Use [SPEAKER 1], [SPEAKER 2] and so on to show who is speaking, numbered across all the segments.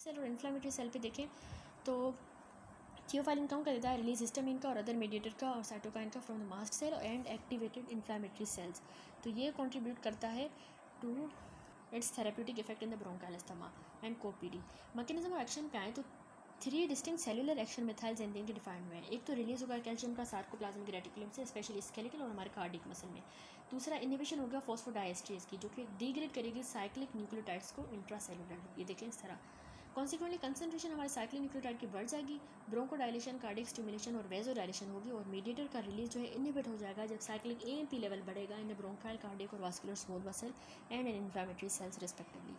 [SPEAKER 1] Cell और inflammatory cell पे देखें तो थियोफाइलिन कम कर देता है रिलीज हिस्टामिन का और अदर मीडिएटर का और साइटोकाइन का from the mast cell and activated inflammatory cells. तो ये कंट्रीब्यूट करता है to its therapeutic effect in the bronchial asthma and COPD. Mechanism of action पे आए तो 3 डिस्टिंक्ट सेलुलर एक्शन मिथाइलजेंथिन के डिफाइंड हुए हैं। एक तो रिलीज होगा कैल्शियम का सार्कोप्लाज्मिक रेटिकुलम से, स्पेशली स्केलेटल और हमारे कार्डिक मसल में। दूसरा इनहिबिशन होगा फॉस्फोडाइएस्ट्रेज की, जो कि डिग्रेड करेगी साइक्लिक न्यूक्लियोटाइड्स को इंट्रासेलुलर। ये देखें इस तरह। कॉन्सिक्वेंटली कंसंट्रेशन हमारे साइक्लिक न्यूक्लियोटाइड की बढ़ जाएगी, ब्रोंकोडाइलेशन, कार्डिक स्टिमुलेशन और वेजोडाइलेशन होगी और मीडिएटर का रिलीज जो है इनहिबिट हो जाएगा जब साइक्लिक एएमपी लेवल बढ़ेगा इन द ब्रोंकाइल, कार्डिक और vascular smooth muscle and in inflammatory cells respectively.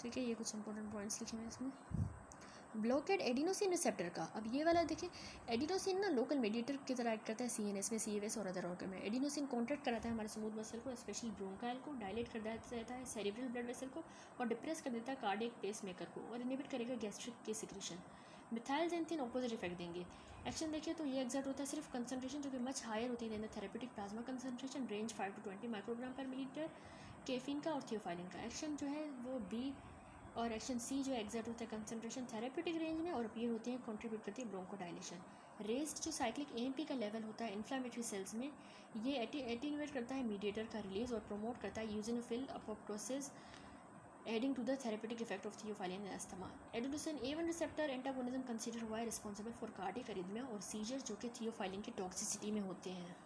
[SPEAKER 1] ठीक है, ये कुछ इंपॉर्टेंट पॉइंट्स लिखे हैं इसमें। ब्लॉकेड एडिनोसिन रिसेप्टर का, अब ये वाला देखें, एडिनोसिन ना लोकल मेडिएटर की तरह एक्ट करता है सीएनएस में, सीएवएस और अदर ऑर्गन में। एडिनोसिन कॉन्ट्रैक्ट कराता है हमारे स्मूथ मसल को, स्पेशली ब्रोंकाइल को, डायलेट कर देता है सेरिब्रल ब्लड वेसल को और डिप्रेस कर देता है कार्डियक पेसमेकर को और इनहिबिट करेगा गैस्ट्रिक के सिक्रेशन। मिथाइलजेंथिन ऑपोजिट इफेक्ट देंगे। एक्शन देखिए तो ये एग्जर्ट होता है सिर्फ कंसंट्रेशन जो कि मच हायर होती है in the therapeutic plasma concentration range 5 to 20 microgram पर मिलीलीटर। कैफीन का और थियोफाइलिन का एक्शन जो है वो बी और एक्शन सी जो एग्जर्ट होता है कंसंट्रेशन थेरेप्यूटिक रेंज में और अपीयर होती है कंट्रीब्यूट करती है ब्रोंकोडाइलेशन। रेस्ट जो साइक्लिक एएमपी का लेवल होता है इन्फ्लेमेटरी सेल्स में, ये एटीन्यूएट करता है मीडिएटर का रिलीज और प्रमोट करता है eosinophil apoptosis adding to the therapeutic effect of theophylline in asthma. Adenosine A1 receptor antagonism consider हुआ है रिस्पॉन्सिबल फॉर कार्डियक अरिथमिया और सीजर जो कि थियोफाइलिन की टॉक्सिसिटी में होते हैं।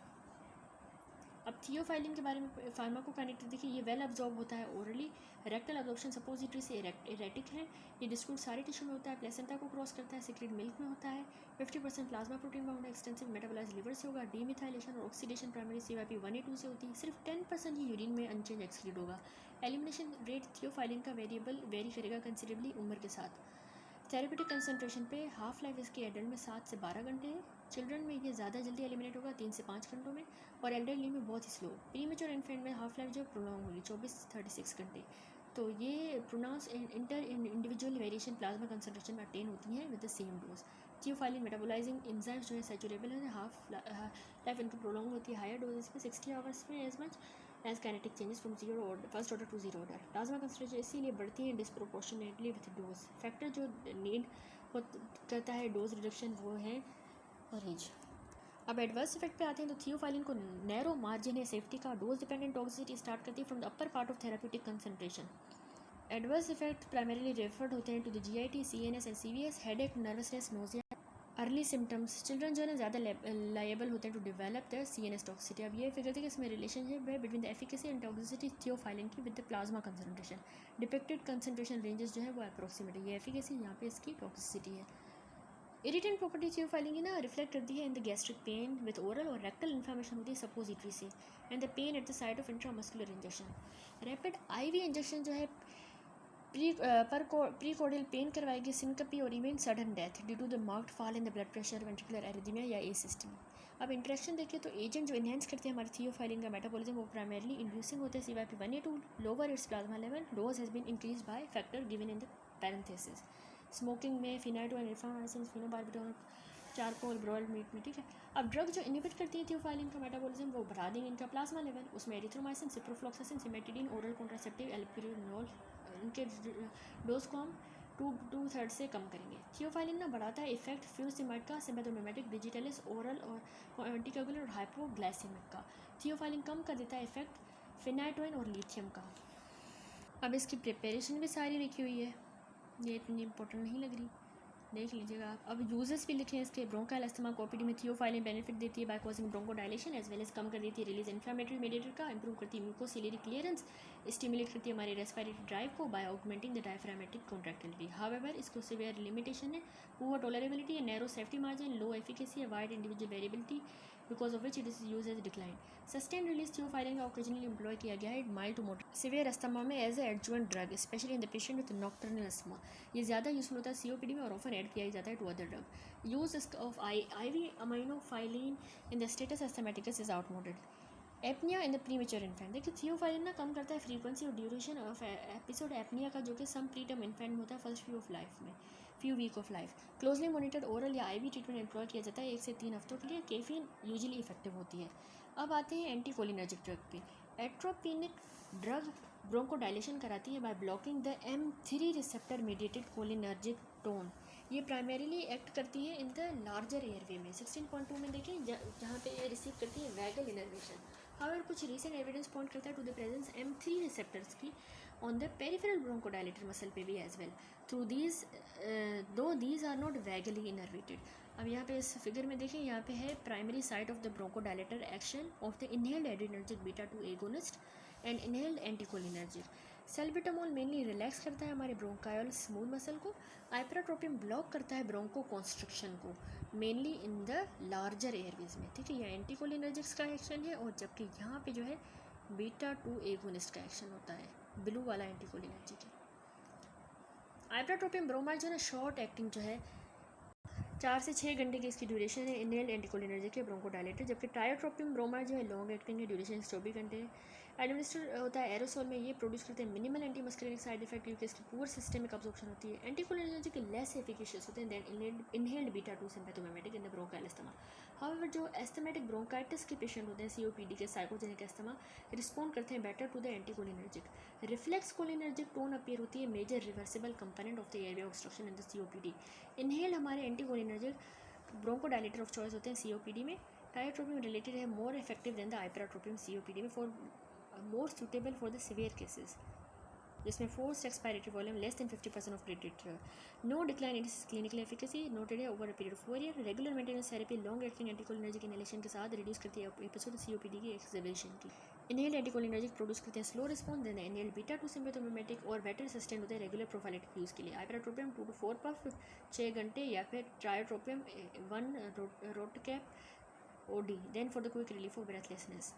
[SPEAKER 1] अब थियोफाइलिन के बारे में फार्माकोकाइनेटिक्स देखिए, ये वेल अब्जॉर्ब होता है ओरली, रेक्टल अब्जॉर्प्शन सपोजिटरी से इरेटिक है, ये डिस्ट्रीब्यूट सारे टिश्यू में होता है, प्लेसेंटा को क्रॉस करता है, सिक्रेट मिल्क में होता है, 50% प्लाज्मा प्रोटीन बाउंड है, एक्सटेंसिव मेटाबोलाइज लिवर से होगा, डीमिथाइलेशन और ऑक्सीडेशन प्राइमरी CYP1A2 से होती है, सिर्फ 10% ही यूरिन में अनचेंज एक्सक्रीड होगा। एलिमिनेशन रेट थियोफाइलिन का वेरी करेगा कंसिडरेबली उम्र के साथ। थेरेप्यूटिक कंसंट्रेशन पे हाफ लाइफ इसके एडल्ट में 7 से 12 घंटे है, चिल्ड्रन में ये ज़्यादा जल्दी एलिमिनेट होगा 3 से 5 घंटों में और एल्डरली में बहुत ही स्लो। प्रीमेच्योर इन्फेंट में हाफ लाइफ जो प्रोलॉन्ग होगी 24 से 36 घंटे। तो ये pronounce individual variation plasma concentration में अटेन होती हैं with the same dose. Theophylline metabolising enzymes जो है सैचुरेबल है, हाफ लाइफ इनकी प्रोलॉन्ग होती है हायर डोजेस पे 60 आवर्स में as much as kinetic changes from first order to zero order. Plasma concentration इसीलिए बढ़ती है डिस्प्रोपोर्शनेटली विथ डोज। फैक्टर जो नीड करता है डोज रिडक्शन वो है एज। अब एडवर्स इफेक्ट पे आते हैं तो थियोफाइलिन को नैरो मार्जिन है सेफ्टी का, डोज डिपेंडेंट टॉक्सिसिटी स्टार्ट करती है from the upper part of therapeutic concentration. Adverse effect primarily referred होते हैं to the GIT, CNS and CVS, headache, nervousness, nausea. Early symptoms, children जो है ना ज़्यादा लाइबल होते हैं to develop the CNS toxicity. अब ये फिगर थी कि इसमें रिलेशनशिप है between the efficacy and toxicity theophylline की with the plasma concentration. Depicted concentration ranges जो है वो अप्रोक्सीमेट है, ये एफिकेसी, यहाँ पे इसकी टॉक्सिसिटी है। इरिटेंट प्रॉपर्टी थियोफाइलिन की ना रिफ्लेक्ट करती है in the gastric pain with oral और रेक्टल इन्फ्लेमेशन होती है सपोजिटरी से and the pain at the site of intramuscular injection. Rapid IV injection जो है प्रीकोर्डियल पेन करवाएगी, सिनकपी और even sudden death due to the marked fall in the blood pressure, ventricular arrhythmia या asystole. अब interaction देखिए तो agent जो enhance करते हैं हमारे थियोफाइलिन का मेटाबॉलिज्म वो प्राइमरली इंड्यूसिंग होते हैं CYP1A2, lower its plasma level, dose has been increase by factor given in the parenthesis. Smoking में phenytoin and rifamycin, phenobarbital, charcoal, broiled meat में, ठीक है। अब ड्रग जो इनहिबिट करती है थियोफाइलिन का मेटाबॉलिज्म वो बढ़ा देंगे इनका प्लाज्मा लेवल, उसमें erythromycin, ciprofloxacin, cimetidine, oral contraceptive, एल्पिरिनोल, इनके डोज को हम 2/3 से कम करेंगे। थियोफाइलिन ना बढ़ाता है इफेक्ट फ्यूसिमाइड का, सिम्पैथोमिमेटिक, डिजिटलिस, ओरल और एंटीकोगुलेंट और हाइपोग्लाइसेमिक का। थियोफाइलिन कम कर देता है इफेक्ट फिनाइटोइन और लिथियम का। अब इसकी प्रिपरेशन भी सारी लिखी हुई है, ये इतनी इंपॉर्टेंट नहीं लग रही, देख लीजिएगा आप। अब यूजेस भी लिखे हैं इसके। ब्रोंकाइल अस्थमा कोपीडी में थियोफाइलिन बेनिफिट देती है by causing bronchodilation as well as कम कर देती है रिलीज इन्फ्लेमेटरी मीडिएटर का, इंप्रूव करती है म्यूकोसिलरी क्लियरेंस, स्टिमुलेट करती है हमारी रेस्पिरेटरी ड्राइव को by augmenting the diaphragmatic contractility. However इसको सिवियर लिमिटेशन है, पुअर टॉलरेबिलिटी है, narrow safety margin, low efficacy है, wide individual variability because of which it is use as decline. Sustain release theophylline का occasionally employ किया गया है mild to moderate severe asthma में as a adjuvant drug, specially in the patient with nocturnal asthma. ये ज़्यादा useful होता है COPD में और ऑफन ऐड किया जाता है to other drug. Use of IV aminophylline in the status asthmaticus is outmoded. Apnea in the premature infant, देखिए थियोफाइलिन ना कम करता है फ्रीक्वेंसी और ड्यूरेशन ऑफ एपिसोड एपनिया का, जो कि सम प्रीटर्म इन्फेंट होता है first few week of life. Closely monitored oral या IV ट्रीटमेंट एम्प्लॉय किया जाता है 1 से 3 हफ्तों के लिए। कैफीन यूजुअली इफेक्टिव होती है। अब आते हैं एंटीकोलिनर्जिक ड्रग पे। एट्रोपिनिक ड्रग ब्रोंकोडायलेशन कराती है by blocking the M3 receptor mediated cholinergic tone. ये प्राइमरीली एक्ट करती है इन द लार्जर एयरवे में। 16.2 में देखें जहाँ पे ये रिसीव करती है वैगल इनर्वेशन। हाउएवर कुछ रीसेंट एविडेंस पॉइंट करता है to the presence M3 receptors की on the peripheral bronchodilator muscle पे भी as well through these two these are not vagally innervated. अब यहाँ पे इस फिगर में देखें, यहाँ पे है primary site of the bronchodilator action of the inhaled adrenergic beta 2 agonist and inhaled anticholinergic. Salbutamol mainly relax करता है हमारे ब्रोंकायल स्मूथ मसल को। आइप्राट्रोपिन ब्लॉक करता है ब्रोंको कॉन्स्ट्रिक्शन को mainly in the larger Airways में, ठीक है। यह एंटीकोलिनर्जिक्स का एक्शन है और जबकि यहाँ पे जो है बीटा 2 एगोनिस्ट का एक्शन होता है, ब्लू वाला एंटीकोलिनर्जिक है। आइप्राट्रोपिन ब्रोमाइड जो है शॉर्ट एक्टिंग जो है 4 से 6 घंटे की इसकी ड्यूरेशन है इनहेल्ड एंटीकोलिनर्जिक के ब्रोंकोडायलेटर, जबकि ट्रायोट्रोपिन ब्रोमाइड जो है लॉन्ग एक्टिंग है, ड्यूरेशन 24 घंटे है। एडमिनिस्टर होता है एरोसोल में, ये प्रोड्यूस करते हैं मिनिमल एंटी मस्कुलरिक साइड इफेक्ट क्योंकि इसकी पूर सिस्टमिक अब्जॉर्प्शन होती है। एंटीकोलिनर्जिक लेस एफिकेशियस होते हैं than inhaled beta 2 sympathomimetic in the bronchial asthma. However जो एस्थमेटिक ब्रोंकाइटिस के पेशेंट होते हैं COPD के साइकोजेनिक अस्थमा रिस्पॉन्ड करते हैं better to the anticholinergic. Reflex cholinergic tone appear होती है major reversible component of the airway obstruction in the COPD। Inhale हमारे एंटीकोलिनर्जिक ब्रोंकोडायलेटर ऑफ चॉइस होते हैं COPD में। टायोट्रोपिन रिलेटेड है more effective than the ipratropium COPD में for more suitable for the severe cases जिसमें forced expiratory volume less than 50% of predictor. No decline in clinical efficacy noted है over a period of 4 year. Regular maintenance therapy long acting anticholinergic inhalation के साथ reduce करती है episode COPD की एक्सजर्बेशन की। Inhaled anticholinergic produce करते हैं slow response than inhaled beta 2 sympathomimetic और बेटर सस्टेन होते हैं रेगुलर प्रोफाइलेटिक यूज़ के लिए। आइप्राट्रोपिन 2 to 4 पफ 6 घंटे या फिर tiotropium 1 rotacap OD then for the quick relief of breathlessness.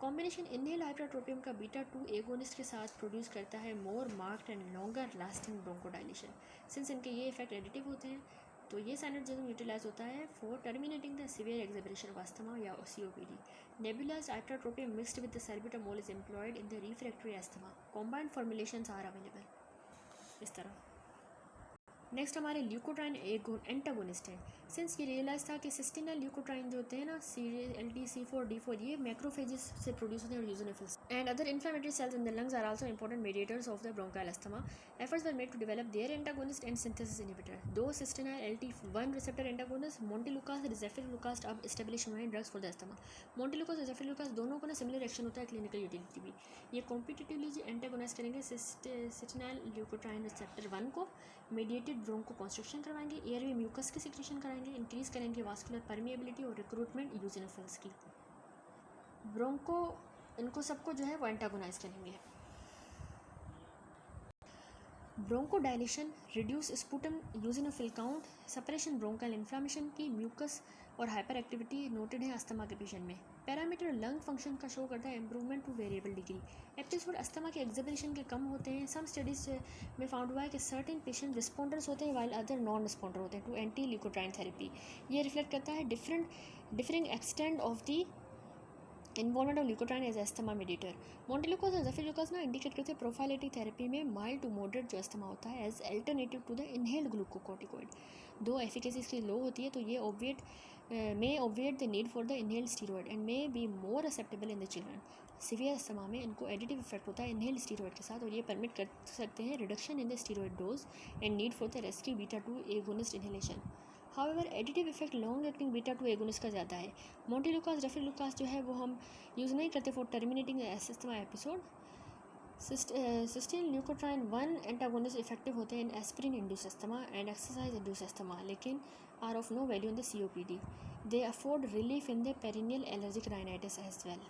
[SPEAKER 1] Combination inhale ipratropium का बीटा 2 एगोनिस्ट के साथ प्रोड्यूस करता है more marked and longer lasting bronchodilation. Since इनके ये इफेक्ट एडिटिव होते हैं तो ये साइनर्जिज्म यूटिलाइज होता है for terminating the severe exacerbation of asthma या COPD। Nebulized ipratropium mixed with the salbutamol is employed in the refractory asthma. Combined formulations are available इस तरह। नेक्स्ट हमारे ल्यूकोट्राइन एंटागोनिस्ट है। सिंस ये रियलाइज था कि सिस्टिनल ल्यूकोट्राइन जो होते हैं ना LT-C4D4 ये मैक्रोफेजेस से प्रोड्यूस होते हैं और eosinophils and other inflammatory cells in the lungs are also important mediators of the bronchial asthma. Efforts were made to develop their antagonist and synthesis inhibitor. दो सिस्टिनल LT1 रिसेप्टर एंटागोनिस्ट मोंटेलुकास ज़ेफिरलुकास अब establish हुए हैं drugs for the asthma. मोंटेलुकास और ज़ेफिरलुकास दोनों को ना similar action होता है क्लिनिकल यूटिलिटी भी। ये कॉम्पिटिटिवली एंटागोनाइज करेंगे सिस्टिनल ल्यूकोट्राइन रिसेप्टर 1 को, मीडिएटेड ब्रोंको कॉन्स्ट्रक्शन करवाएंगे, एयरवे म्यूकस की सिक्रेशन कराएंगे, इंक्रीज करेंगे वास्कुलर परमिएबिलिटी और रिक्रूटमेंट यूजिनोफिल्स की। ब्रोंको इनको सबको जो है वो एंटागोनाइज करेंगे। Bronchodilation reduce sputum eosinophil count, suppression bronchial inflammation की, म्यूकस और हाइपर एक्टिविटी नोटेड है अस्थमा के पेशेंट में। पैरामीटर लंग फंक्शन का शो करता है improvement to variable degree. Episode asthma के एक्सजर्बेशन के कम होते हैं। सम स्टडीज में फाउंड हुआ है कि सर्टेन पेशेंट रिस्पॉन्डर्स होते हैं वाइल अदर नॉन रिस्पॉन्डर होते हैं टू एंटी ल्यूकोट्राइन थेरेपी। ये रिफ्लेक्ट करता है differing extent of the involvement of leukotriene as asthma mediator. Montelukast और ज़ेफिरलुकास ना इंडिकेट करते हैं प्रोफाइलेटिक थेरेपी में माइल्ड टू मॉडरेट जो अस्थमा होता है as alternative to the inhaled glucocorticoid. Though efficacy इसकी लो होती है तो ये obviate the need for the inhaled steroid and may be more acceptable in the children। Severe asthma में इनको एडिटिव इफेक्ट होता है इनहेल्ड स्टीरॉयड के साथ और ये परमिट कर सकते हैं reduction in the steroid dose and need for the rescue beta 2 agonist inhalation. However additive effect long acting beta 2 agonist का ज़्यादा है। मोंटेलुकास ज़ेफिरलुकास जो है वो हम यूज़ नहीं करते for terminating asthma episode. Cysteine leukotriene 1 antagonist effective होते हैं in aspirin induce asthma and exercise induce asthma लेकिन are of no value in the COPD। They afford relief in the perennial allergic rhinitis as well.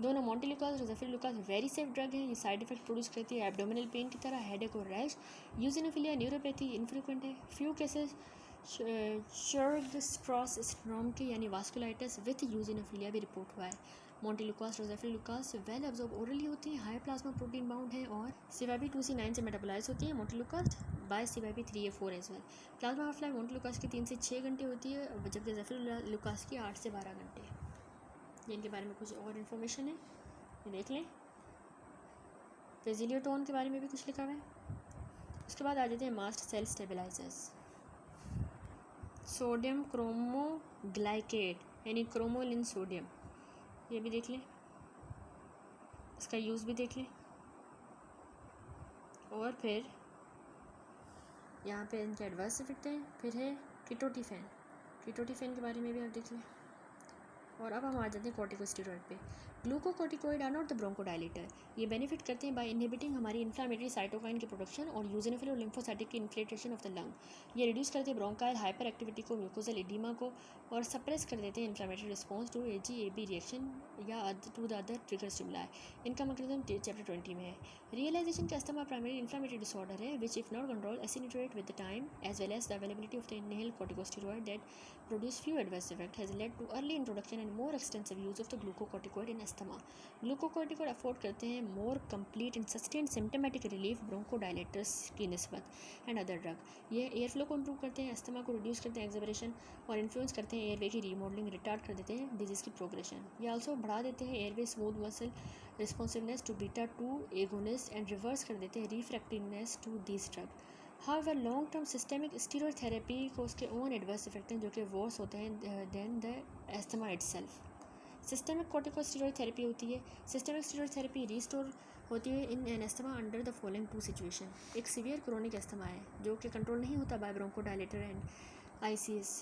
[SPEAKER 1] दोनों montelukast और ज़ेफिरलुकास very safe drug हैं। ये side effect produce करती है abdominal pain की तरह, headache और रैश। यूजिनोफिलिया न्यूरोपैथी इनफ्रीक्वेंट है। फ्यू केसेस शर्गस्ट्रॉस सिंड्रोम की यानी वास्कुलाइटिस विथ यूजिनोफिलिया भी रिपोर्ट हुआ है। मोंटेलुकास और ज़ेफिरलुकास वेल एब्जॉर्ब ओरली होती हैं, हाई प्लाज्मा प्रोटीन बाउंड है और CYP2C9 से मेटाबोलाइज होती है। Montelukast by CYP3A4 as well. Plasma half life montelukast की 3 से 6 घंटे होती है जबकि ज़ेफिरलुकास की 8 से 12 घंटे। ये इनके बारे में कुछ और इन्फॉर्मेशन है, ये देख लें। पेजिलियोटोन के बारे में भी कुछ लिखा हुआ है। उसके बाद आ जाते हैं mast cell stabilisers. Sodium cromoglycate यानी क्रोमोलिन सोडियम, ये भी देख लें। इसका यूज़ भी देख लें। और फिर यहाँ पे इनके एडवर्स इफेक्ट हैं। फिर है कीटोटिफेन के बारे में भी आप देख लें। और अब हम आ जाते हैं कॉर्टिकोस्टेरॉइड पे। Glucocorticoid are not the bronchodilator. ये बेनिफिट करते हैं बाय इनहिबिटिंग हमारी इन्फ्लामेटरी साइटोकाइन की प्रोडक्शन और यूजिनोफिल और लिम्फोसाइटिक की इन्फ्लेटेशन ऑफ द लंग। ये रिड्यूस करते हैं ब्रोंकाइल हाइपर एक्टिविटी को, म्यूकोजल एडिमा को, और सप्रेस कर देते हैं inflammatory response to AGAB reaction या to the other trigger stimuli. इनका मैकेनिज्म चैप्टर 20 में है। रियलाइजेशन का अस्थमा प्राइमरी इन्फ्लामेटरी डिसऑर्डर है विच इफ नॉट कंट्रोल एसिनिट्रेट with the time as well as the availability of the inhaled corticosteroid that produce few adverse effects has led to early introduction and more extensive use of the glucocorticoid in asthma. Glucocorticoid afford करते हैं more complete and sustained symptomatic relief bronchodilators की निस्बत and other drug. ये air flow को improve करते हैं, asthma को reduce करते हैं एक्सबरेशन, और इन्फ्लुएंस करते हैं एयरवे की रीमॉडलिंग, रिटार्ड कर देते हैं डिजीज़ की प्रोग्रेशन। ये आल्सो बढ़ा देते हैं airway smooth muscle responsiveness to beta two agonist and reverse कर देते हैं refractoriness to this drug. However long term systemic steroid therapy को उसके ओन एडवर्स इफेक्ट हैं जो कि वर्स होते हैं than the asthma itself. Systemic corticosteroid therapy होती है। सिस्टेमिक स्टीरॉयड थेरेपी रीस्टोर होती है in an asthma under the following 2 situation. एक सीवियर क्रोनिक एस्थमा है जो कि कंट्रोल नहीं होता बाय ब्रोंकोडायलेटर एंड ICS,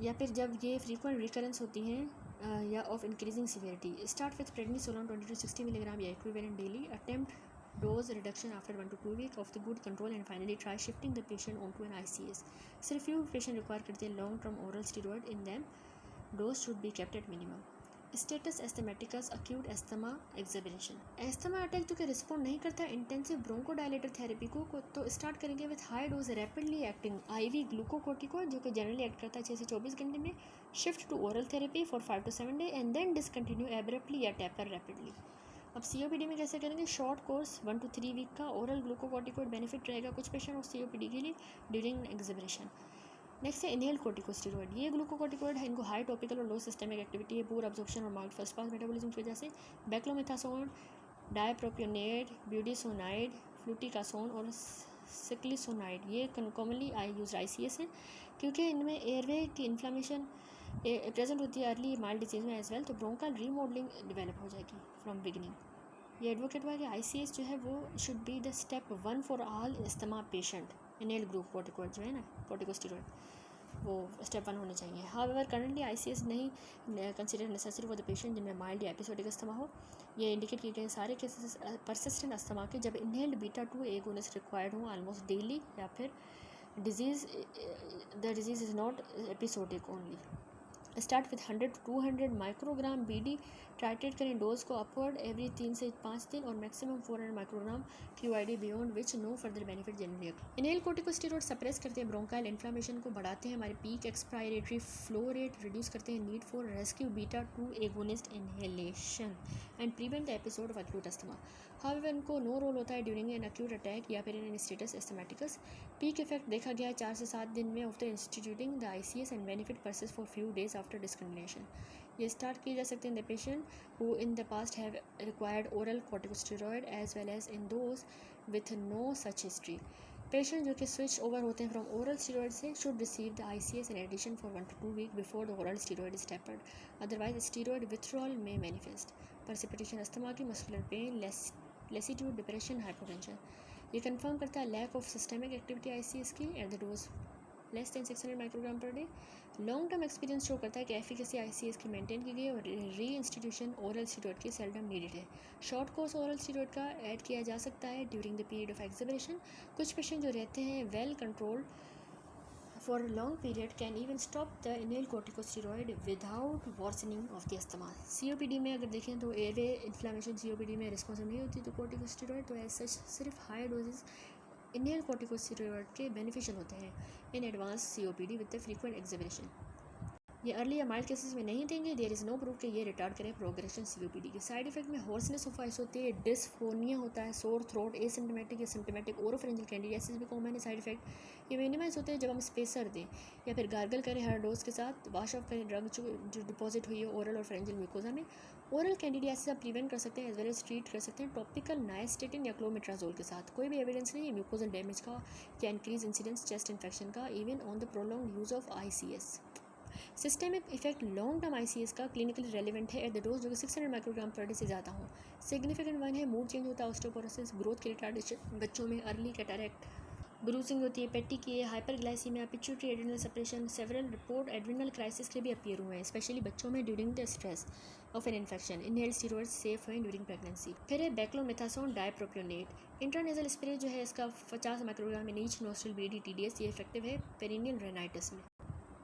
[SPEAKER 1] या फिर जब ये फ्रीक्वेंट रिकरेंस होती हैं या of increasing severity. Start with prednisolone 20 to 60 milligram या equivalent daily. Attempt dose reduction after 1 to 2 weeks of the good control and finally try shifting the patient onto an ICS. सिर्फ few patient require करते हैं long term oral steroid in them. Dose should be kept at minimum. Status asthmaticus acute asthma exacerbation. Asthma attack जो कि respond नहीं करता intensive bronchodilator therapy को तो start करेंगे with high dose rapidly acting IV ग्लूकोकॉर्टिकोइड जो कि जनरली एक्ट करता है 6 से 24 घंटे में। Shift to oral therapy for 5 to 7 days and then discontinue abruptly या टेपर रैपिडली। अब COPD में कैसे करेंगे? शॉर्ट कोर्स 1 to 3 वीक का ओरल ग्लूकोकॉर्टिकोइड बेनिफिट रहेगा कुछ पेशेंट और COPD के लिए ड्यूरिंग एक्सबरेशन। नेक्स्ट है इनहेल्ड कॉर्टिकोस्टेरॉइड। ये ग्लूकोकॉर्टिकोइड है, इनको हाई टॉपिकल और लो सिस्टेमिक एक्टिविटी है, पूर अब्जॉर्प्शन और मार्क्ड फर्स्ट पास मेटाबॉलिज्म की वजह से। बैक्लोमेथासोन, डायप्रोपियोनेट, ब्यूडिसोनाइड, फ्लूटिकासोन और सिक्लिसोनाइड ये कॉमनली यूज ICS हैं क्योंकि इनमें एयरवे की इन्फ्लामेशन प्रेजेंट होती है अर्ली माइल्ड डिजीज में एज वेल, तो ब्रोंकल रीमॉडलिंग डेवलप हो जाएगी फ्रॉम बिगिनिंग। ये एडवोकेट हुआ कि ICS जो है वो should be the step 1 for all asthma patient. Inhaled glucocorticoid जो है ना कॉर्टिकोस्टेरॉइड वो स्टेप 1 होने चाहिए। हाउएवर करंटली ICS नहीं consider necessary for the patient जिनमें माइल्ड या एपिसोडिक अस्थमा हो। ये इंडिकेट किए गए सारे केसेस परसिस्टेंट अस्थमा के जब इनहेल्ड बीटा-2 एगोनिस्ट रिक्वायर्ड हो ऑलमोस्ट डेली, या फिर the disease is not episodic only. Start with 100 to 200 microgram BD। Titrate करें डोज को अपवर्ड एवरी 3 से 5 दिन और maximum 400 microgram QID beyond which no further benefit generally. Inhale corticosteroid suppress करते हैं ब्रोंकाइल इन्फ्लामेशन को, बढ़ाते हैं हमारे peak expiratory flow rate, reduce करते हैं need for rescue beta two agonist inhalation and prevent the episode of acute asthma. However इनको no role होता है ड्यूरिंग एन एक्यूट अटैक या फिर in status asthmaticus. Peak effect देखा गया है 4 से 7 दिन में after instituting the ICS and benefit persist for few days after discontinuation. ये स्टार्ट किए जा सकते हैं the patient who in the past have required oral corticosteroid as well as in those with no such history. Patient जो कि switch over होते हैं from oral steroid से should receive the ICS in addition for 1 to 2 weeks before the oral steroid is tapered, otherwise steroid withdrawal में manifest. Precipitation asthma की, muscular pain, lassitude, depression, hypotension. ये confirm करता है lack of systemic activity ICS की at the dose less than 600 microgram per day. Long term experience show करता है कि efficacy ICS की मेंटेन की गई और री इंस्टीट्यूशन ओरल स्टीरॉइड की सेल्डम नीडेड है। शॉर्ट कोर्स ओरल स्टीरॉइड का ऐड किया जा सकता है ड्यूरिंग द पीरियड ऑफ एक्सबरेशन। कुछ पेशेंट जो रहते हैं well controlled for long period can even stop the inhale corticosteroid without worsening of the asthma. COPD में अगर देखें तो एयरवे इन्फ्लामेशन COPD में रिस्पॉन्सिव नहीं होती तो कॉर्टिकोस्टेरॉइड, तो एज सच सिर्फ हाई डोजेज इनहेल कॉर्टिकोस्टेरॉइड के बेनिफिशियल होते हैं in advance COPD with the frequent exacerbation. ये अर्ली या माइल्ड केसेस में नहीं देंगे। देयर इज़ नो प्रूफ कि ये रिटार्ड करें प्रोग्रेशन COPD के। साइड इफेक्ट में हॉर्सनेस ऑफ वॉइस होती है, डिस्फोनिया होता है, सोर थ्रोट, एसिम्प्टोमेटिक या सिम्प्टोमेटिक ओरोफेरेंजियल कैंडिडियासिस भी कॉमन है साइड इफेक्ट। ये मिनिमाइज होते हैं जब हम स्पेसर दें या फिर गार्गल करें हर डोज के साथ, वॉश ऑफ करें ड्रग जो डिपॉजिट हुई है ओरल और फेरेंजियल म्यूकोजा में। ओरल कैंडिडियासिस आप प्रिवेंट कर सकते हैं एज वेल एज ट्रीट कर सकते हैं टॉपिकल नाइस्टेटिन या क्लोमेट्राजोल के साथ। कोई भी एविडेंस नहीं है म्यूकोजल डैमेज का या इंक्रीज इंसिडेंस चेस्ट इन्फेक्शन का even on the prolong use of ICS। Systemic effect long term ICS का क्लिनिकली रेलिवेंट है एट द डोज जो कि 600 माइक्रोग्राम पर डे से ज़्यादा हो। सिग्निफिकेंट वन है मूड चेंज होता है, ऑस्टियोपोरोसिस, ग्रोथ की रिटार्डेशन बच्चों में, अर्ली कैटरैक्ट, ब्रूसिंग होती है, पेटी की hyperglycaemia, pituitary adrenal separation, several report adrenal crisis के भी अपीयर हुए हैं, स्पेशली बच्चों में during the stress of an infection. Inhaled steroid safe है ड्यूरिंग प्रेगनेंसी। फिर है बेक्लोमेथासोन डाइप्रोपियोनेट, इंट्रानेजल स्प्रे जो है इसका 50 microgram in each nostril BD TDS, ये इफेक्टिव है पेरिनियल रेनाइटिस में।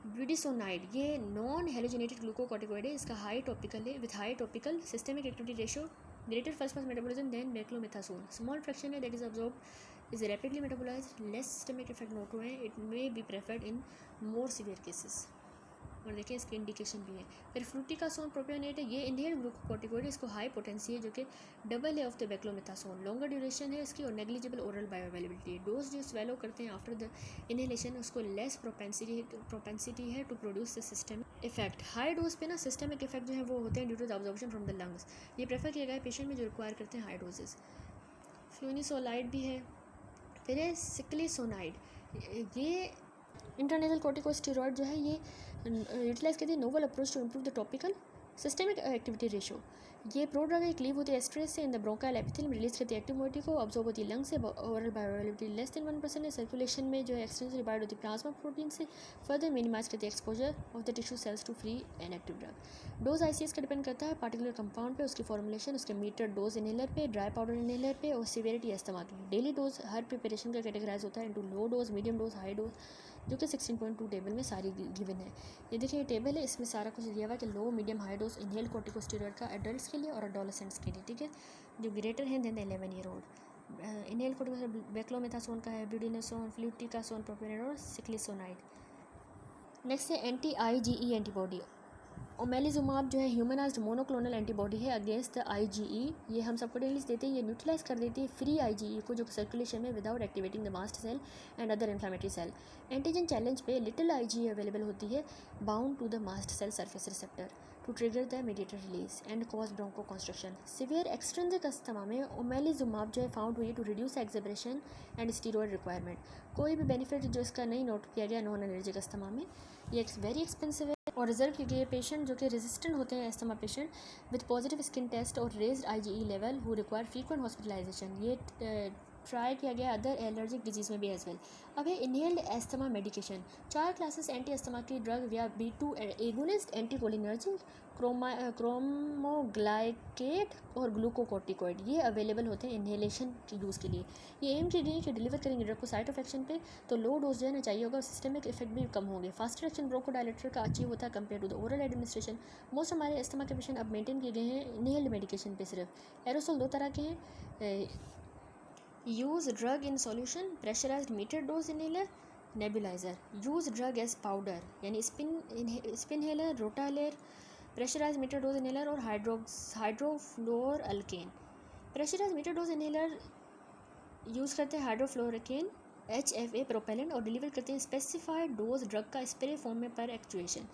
[SPEAKER 1] ब्यूडिसोनाइड ये नॉन हेलोजिनेटेड ग्लूकोकॉर्टिकोइड है, इसका हाई टॉपिकल है with high topical systemic activity ratio, greater first pass metabolism than beclomethasone, small fraction है that is absorb is rapidly metabolized, less systemic effect note हुए हैं, it may be preferred in more severe cases। और देखिए इसके indication भी है। फिर fluticasone propionate है, ये इनहेल्ड ग्लूकोकॉर्टिकोइड है, इसको हाई पोटेंसी है जो कि डबल है of the beclomethasone, longer duration है इसकी और नेग्लिजिबल ओरल बायोअवेलेबिलिटी है। डोज जो स्वेलो करते हैं आफ्टर द इनहेलेशन उसको लेस प्रोपेंसिटी है to produce the system effect. High dose पे ना सिस्टमिक इफेक्ट जो है वो होते हैं due to the absorption from the lungs, ये प्रेफर किया गया है पेशेंट में जो रिक्वायर करते हैं हाई डोजेस। फ्लूनिसोलाइड भी है। फिर है सिक्लिसोनाइड, ये इंटरनेशनल कॉर्टिकोस्टेरॉइड जो है ये यूटिलाइज करती है novel approach to improve the topical systemic activity ratio. ये प्रोड्रग है, क्लीव होती है एस्ट्रेस से in the bronchial epithelium, release करती है एक्टिव मोइटी को, ऑब्जॉर्ब होती है लंग से, ओरल बायोअवेलेबिलिटी लेस देन 1% है, सर्कुलेशन में जो है एक्सटेंसिव बाइंड होती है प्लाज्मा प्रोटीन से, फर्दर मिनिमाइज करती है exposure of the tissue cells to free and active drug. Dose ICS का डिपेंड करता है पार्टिकुलर कंपाउंड पे, उसकी फॉर्मुलेशन, उसके मीटर डोज इनहेलर पे, ड्राई पाउडर इनहेलर पे और सीवियरिटी अस्थमा की। डेली डोज हर प्रिपरेशन का कैटेगराइज होता है into low dose, medium dose, high dose, जो कि 16.2 टेबल में सारी गिवन है। ये देखिए टेबल है, इसमें सारा कुछ दिया हुआ है कि low medium high dose inhale corticosteroid का एडल्ट्स के लिए और एडोलेसेंट्स के लिए, ठीक है, जो ग्रेटर हैं than 11 year old. Inhale corticosteroid beclomethasone का है, ब्यूडिनोसोन, फ्लूटिकासोन, प्रोपियोनेट और सिक्लिसोनाइड। नेक्स्ट है anti-IgE एंटीबॉडी, ओमेलिजुमाब जो है ह्यूमनाइज्ड मोनोक्लोनल एंटीबॉडी है अगेंस्ट द IgE, ये हम सबको डेली देते हैं, ये न्यूट्रलाइज कर देती है फ्री IgE को जो सर्कुलेशन में without activating the mast cell and other inflammatory cell. Antigen challenge पे लिटिल IgE अवेलेबल होती है bound to the mast cell surface receptor to trigger the mediator release and cause bronchoconstriction. Severe extrinsic asthma में omalizumab जो है found हुई है to reduce exacerbation and steroid requirement. कोई भी बेनिफिट जो इसका नहीं नोट किया गया नॉन एलर्जिक अस्थमा में। ये वेरी एक्सपेंसिव है और रिजर्व किए गए पेशेंट जो कि रेजिस्टेंट होते हैं asthma patient with positive skin test और raised IgE level who require frequent hospitalization, ये ट्राई किया गया अदर एलर्जिक डिजीज़ में भी एज वेल। अब है inhaled asthma medication, 4 classes anti asthma की ड्रग या B2 एगोनिस्ट, एंटीकोलिनर्जिक, क्रोमोग्लाइकेट और ग्लूकोकॉर्टिकोइड, ये अवेलेबल होते हैं इनहेलेशन के यूज़ के लिए। ये एम की कि डिलीवर करेंगे ड्रग को साइट ऑफ एक्शन पे, तो लो डोज जो है ना चाहिए होगा, सिस्टमिक इफेक्ट भी कम होंगे। फास्टर एक्शन ब्रोंकोडायलेटर का अचीव होता है compare to the oral administration. Most हमारे अस्थमा के पेशेंट अब मेंटेन किए गए हैं इनहेल्ड मेडिकेशन पे सिर्फ। एरोसोल 2 तरह के हैं, use drug in solution, pressurized meter dose inhaler, nebulizer. Use drug as powder यानी spinhaler, rotahaler, pressurize meter dose inhaler और hydrofluoroalkane. Pressurize meter dose inhaler use करते हैं हाइड्रोफ्लोरकेन HFA प्रोपेलेंट और डिलीवर करते हैं स्पेसिफाइड डोज ड्रग का spray form में per actuation.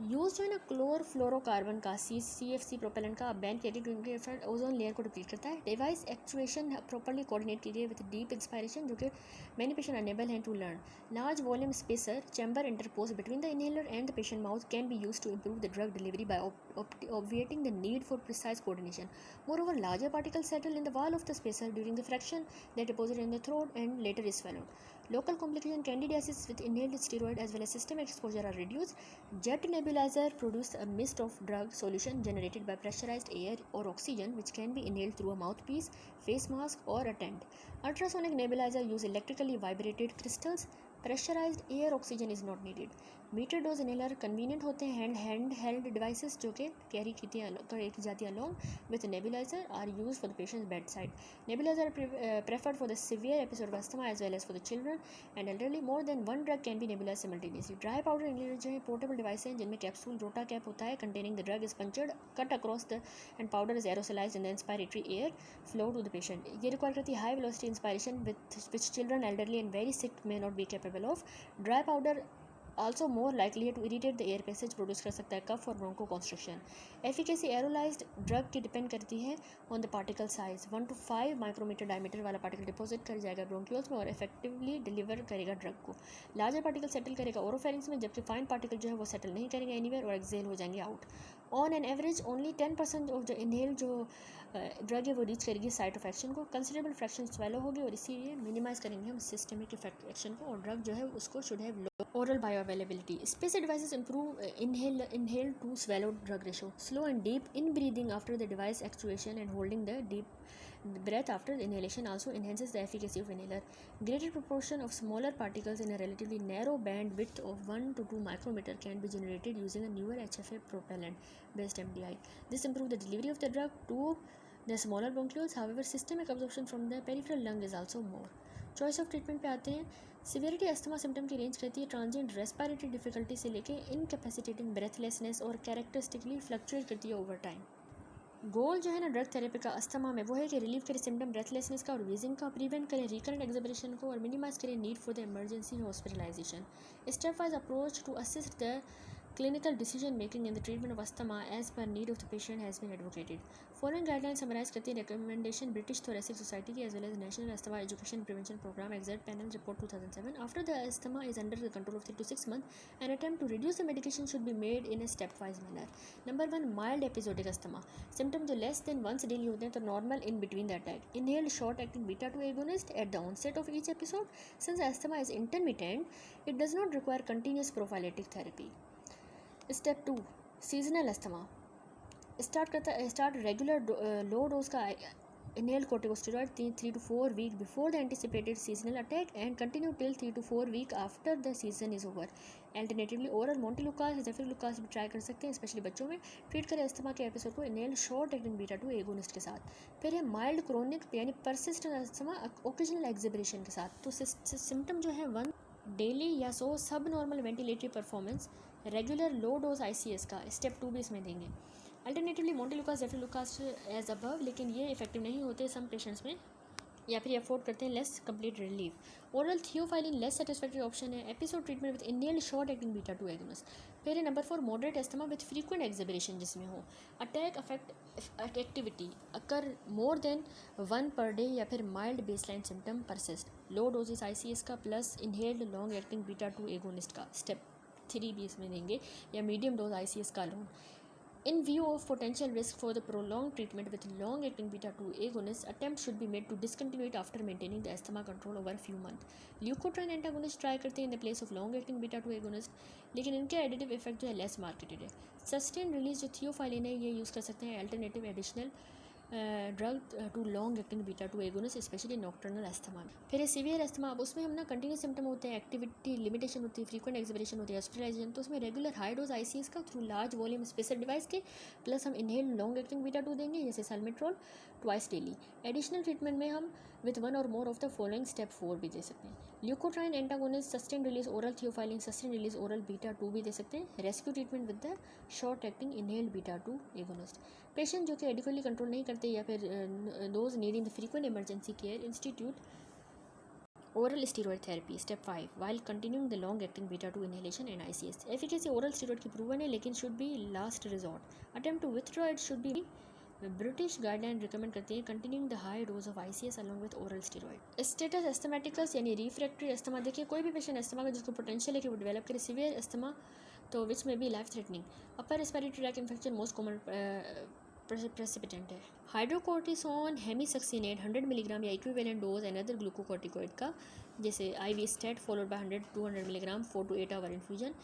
[SPEAKER 1] Use जो है ना क्लोरफ्लोरोकार्बन का CFC प्रोपेलेंट का बैन किया गया क्योंकि इफेक्ट ओजोन लेयर को डिप्लीट करता है। डिवाइस एक्चुएशन प्रॉपर्ली कोऑर्डिनेट की गई विद डीप इंस्पायरेशन जो कि मैनी पेशेंट अनेबल हैं to learn. Large volume spacer chamber interpose between the inhaler and the patient mouth can be use to improve the drug delivery by obviating the need for precise coordination. Moreover, larger particles settle in the wall of the spacer during the fraction that deposit in the throat and later is swallowed. Local complication candidiasis with inhaled steroid as well as systemic exposure are reduced. Jet nebulizer produce a mist of drug solution generated by pressurized air or oxygen which can be inhaled through a mouthpiece, face mask or a tent. Ultrasonic nebulizer use electrically vibrated crystals. Pressurized air oxygen is not needed. Meter dose inhaler convenient होते हैं hand held devices जो कि carry की जाती है along with nebuliser are use for the patients bedside. Nebuliser preferred for the severe episode of asthma as well as for the children and elderly. More than one drug can be nebulise simultaneously. Dry powder inhaler जो है portable device हैं जिनमें capsule रोटा cap होता है containing the drug is punctured cut across the and powder is aerosolised in the inspiratory air flow to the patient. ये require करती है high velocity inspiration which children elderly and very sick may not be capable of. Dry powder also more likely to irritate the air passage, produce कर सकता है cough और bronchoconstriction. Efficacy aerosolised drug की depend करती है on the particle size. 1 to 5 micrometer diameter वाला particle deposit कर जाएगा ब्रोंक्यूल्स में और इफेक्टिवली डिलीवर करेगा ड्रग को। लार्जर पार्टिकल सेटल करेगा ओरोफेरिंग्स में, जबकि फाइन पार्टिकल जो है वो सेटल नहीं करेंगे एनीवेयर और एक्सेल हो जाएंगे out. On an average only 10% of the inhale जो ड्रग है वो रीच करेगी साइट ऑफ एक्शन को, कंसिडरेबल फ्रैक्शन स्वेलो होगी और इसीलिए मिनिमाइज करेंगे हम सिस्टमिक इफेक्ट एक्शन को, और ड्रग जो है उसको should have low oral bioavailability. Space devices improve inhale to swallow drug ratio, slow and deep in breathing after the device actuation and holding the deep breath after inhalation also enhances the efficacy of inhaler. Greater proportion of smaller particles in a relatively narrow band width of 1 to 2 micrometer can be generated using a newer HFA propellant based MDI. This improves the delivery of the drug to the smaller bronchioles. However, systemic absorption from the peripheral lung is also more. Choice of treatment पे आते हैं। Severity asthma symptom की range रहती है transient respiratory difficulty से लेके इनकैपेसिटेटिंग breathlessness और characteristically fluctuate करती है ओवर टाइम। गोल जो है ना ड्रग थेरेपी का अस्थमा में वो है कि रिलीव करें सिम्टम ब्रेथलेसनेस का और वीजिंग का, प्रिवेंट करें रिकरेंट एक्सबरेशन को और मिनिमाइज करें need for the emergency hospitalisation. Stepwise approach to assist the clinical decision making in the treatment of asthma as per need of the patient has been advocated. Following guidelines summarize करती है recommendation British Thoracic Society की as well as National Asthma Education Prevention Program Exert Panel Report 2007. After the asthma is under the control of 3 to 6 months, an attempt to reduce the medication should be made in a stepwise manner. Number 1, mild episodic asthma. Symptom जो less than once daily होते हैं तो normal in between the attack. Inhaled short acting beta 2 agonist at the onset of each episode. Since asthma is intermittent, it does not require continuous prophylactic therapy. Step 2, seasonal asthma. Start regular low dose का inhale corticosteroid 3 to 4 week before the anticipated seasonal attack and continue till 3 to 4 week after the season is over. Alternatively oral montelukast zafirlukast भी try कर सकते हैं specially बच्चों में। Treat करें asthma के episode को inhale short acting beta 2 agonist के साथ। फिर है माइल्ड क्रोनिक यानी परसिस्टेंट अस्थमा ओकेजनल एक्सिबरेशन के साथ। तो सिम्टम जो है 1 डेली या सो सब normal ventilatory performance, regular low dose ICS का स्टेप 2 भी इसमें देंगे। अल्टरनेटिवली मोंटेलुकास ज़ेफिरलुकास एज अबव, लेकिन ये इफेक्टिव नहीं होते सम पेशेंट्स में या फिर अफोर्ड करते हैं less complete relief. Oral theophylline less satisfactory option है। Episode treatment with inhaled short acting beta 2 agonist. फिर है number 4, moderate asthma with frequent exacerbation जिसमें हो attack affect activity occur more than 1 per day या फिर mild baseline symptom persist. Low doses ICS का plus inhaled long acting beta 2 agonist का step 3 भी इसमें देंगे या मीडियम डोज ICS का loan. In view of potential risk for the prolonged treatment with long-acting beta-2 agonists, attempt should be made to discontinue it after maintaining the asthma control over a few months. Leukotriene antagonist try करते हैं in the place of long-acting beta-2 agonist, लेकिन इनके additive effect जो है less marketed है। Sustain release जो theophylline है ये यूज़ कर सकते हैं alternative additional drug to long acting beta 2 agonist specially nocturnal asthma. फिर है सीवियर अस्थमा। अब उसमें हम ना कंटिन्यूस सिम्टम होते हैं, एक्टिविटी लिमिटेशन होती है, फ्रीक्वेंट एक्सिबरेशन होती है, हॉस्पिटलाइजेशन। तो उसमें रेगुलर हाई डोज ICS का through large volume spacer device के प्लस हम इनहेल लॉन्ग एक्टिंग बीटा 2 देंगे जैसे सल्मेट्रोल ट्वाइस डेली। एडिशनल ट्रीटमेंट में हम with 1 or more of the following step 4 भी दे सकते हैं। Leukotriene antagonist sustain release oral theophylline sustain release oral beta 2 भी दे सकते हैं। Rescue treatment with the short acting inhaled beta 2 agonist. Patient जो कि एडिक्वेटली कंट्रोल नहीं करते या फिर those needing the frequent emergency care institute oral steroid therapy step 5 while continuing the long acting beta 2 inhalation and ICS। Efficacy oral steroid की proven है लेकिन should be last resort. Attempt to withdraw it should be British guideline recommend करती है continuing the high dose of ICS along with oral steroid. Status asthmaticus यानी refractory asthma. देखिए कोई भी patient asthma का जिसको पोटेंशियल है कि वो डेवलप करे सीवियर अस्थमा तो विच में be life threatening. Upper respiratory tract infection most common precipitant है। हाइड्रोकोर्टिसोन हेमीसक्सिनेट 100 मिलीग्राम या equivalent dose and other glucocorticoid का जैसे IV stat followed by 100-200 milligram 4 to 8 hour infusion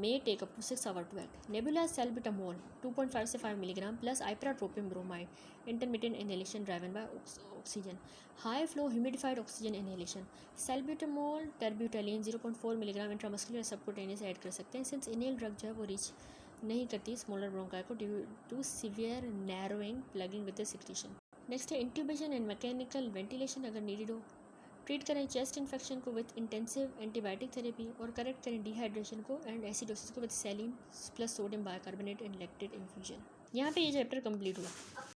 [SPEAKER 1] may take up to 6 hours to act. Nebulized salbutamol 2.5 से 5 milligram plus ipratropium bromide intermittent inhalation driven by oxygen. High flow humidified oxygen inhalation. Salbutamol terbutaline 0.4 milligram intramuscular subcutaneous add कर सकते हैं since inhale drug जो है वो reach नहीं करती smaller bronchi को due to severe narrowing plugging with the secretion. Next है इंट्यूबेशन एंड मैकेनिकल वेंटिलेशन अगर नीडेड हो। ट्रीट करें चेस्ट इन्फेक्शन को विद इंटेंसिव एंटीबायोटिक थेरेपी और करेक्ट करें डिहाइड्रेशन को एंड एसिडोसिस को with saline plus sodium bicarbonate and lactate infusion. यहाँ पे ये चैप्टर कंप्लीट हुआ।